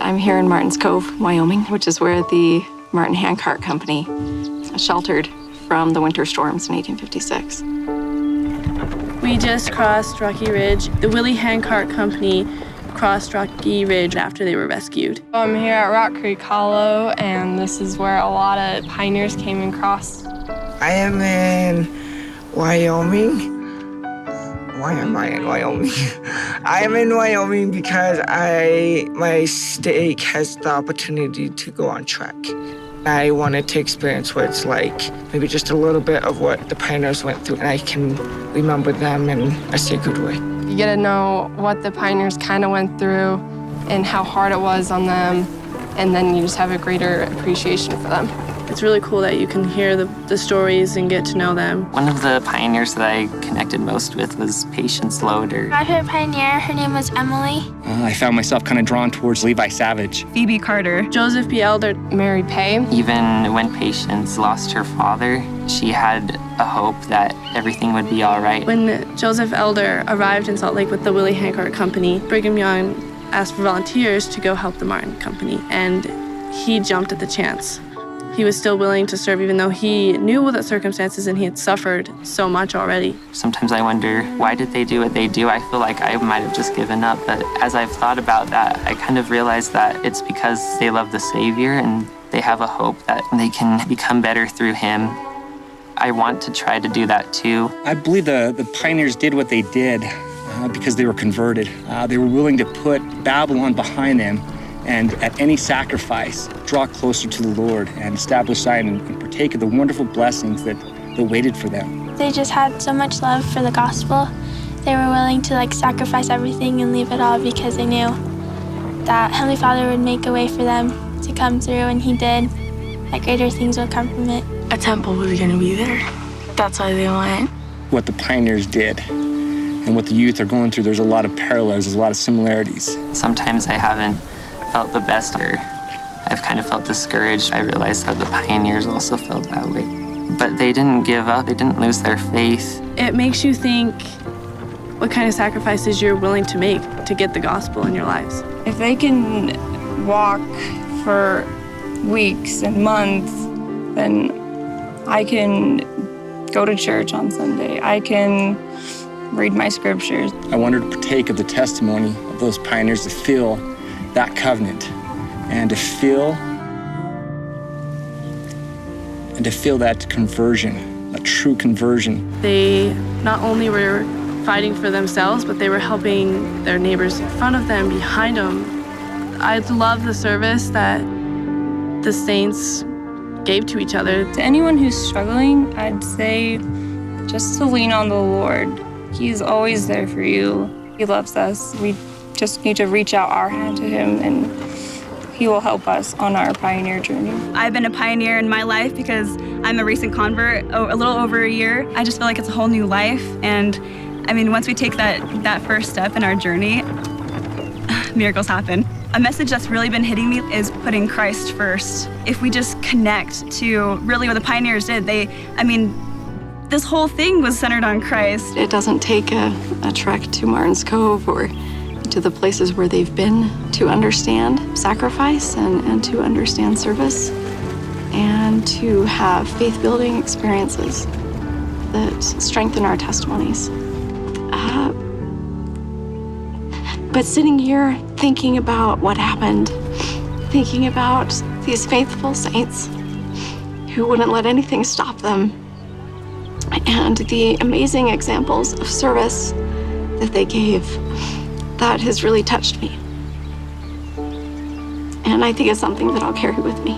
I'm here in Martin's Cove, Wyoming, which is where the Martin Handcart Company sheltered from the winter storms in 1856. We just crossed Rocky Ridge. The Willie Handcart Company crossed Rocky Ridge after they were rescued. I'm here at Rock Creek Hollow, and this is where a lot of pioneers came and crossed. I am in Wyoming. Why am I in Wyoming? I am in Wyoming because my stake has the opportunity to go on trek. I wanted to experience what it's like, maybe just a little bit of what the pioneers went through, and I can remember them in a sacred way. You get to know what the pioneers kind of went through and how hard it was on them, and then you just have a greater appreciation for them. It's really cool that you can hear the stories and get to know them. One of the pioneers that I connected most with was Patience Loader. My favorite pioneer, her name was Emily. I found myself kind of drawn towards Levi Savage. Phoebe Carter. Joseph B. Elder. Mary Pay. Even when Patience lost her father, she had a hope that everything would be all right. When Joseph Elder arrived in Salt Lake with the Willie Handcart Company, Brigham Young asked for volunteers to go help the Martin Company, and he jumped at the chance. He was still willing to serve even though he knew the circumstances and he had suffered so much already. Sometimes I wonder, why did they do what they do? I feel like I might have just given up, but as I've thought about that, I kind of realized that it's because they love the Savior and they have a hope that they can become better through Him. I want to try to do that too. I believe the pioneers did what they did because they were converted. They were willing to put Babylon behind them and at any sacrifice, draw closer to the Lord and establish Zion and partake of the wonderful blessings that waited for them. They just had so much love for the gospel. They were willing to sacrifice everything and leave it all because they knew that Heavenly Father would make a way for them to come through, and He did. That greater things would come from it. A temple was going to be there. That's why they went. What the pioneers did and what the youth are going through, there's a lot of parallels, there's a lot of similarities. Sometimes I haven't felt the best, or I've kind of felt discouraged. I realized that the pioneers also felt that way. But they didn't give up, they didn't lose their faith. It makes you think what kind of sacrifices you're willing to make to get the gospel in your lives. If they can walk for weeks and months, then I can go to church on Sunday. I can read my scriptures. I wanted to partake of the testimony of those pioneers, to feel that covenant and to feel that conversion, a true conversion. They not only were fighting for themselves, but they were helping their neighbors in front of them, behind them. I love the service that the saints gave to each other. To anyone who's struggling, I'd say just to lean on the Lord. He's always there for you. He loves us. We just need to reach out our hand to Him, and He will help us on our pioneer journey. I've been a pioneer in my life because I'm a recent convert, a little over a year. I just feel like it's a whole new life, and I mean, once we take that first step in our journey, miracles happen. A message that's really been hitting me is putting Christ first. If we just connect to really what the pioneers did, this whole thing was centered on Christ. It doesn't take a trek to Martin's Cove or to the places where they've been to understand sacrifice and to understand service and to have faith-building experiences that strengthen our testimonies. But sitting here thinking about what happened, thinking about these faithful saints who wouldn't let anything stop them, and the amazing examples of service that they gave, that has really touched me. And I think it's something that I'll carry with me.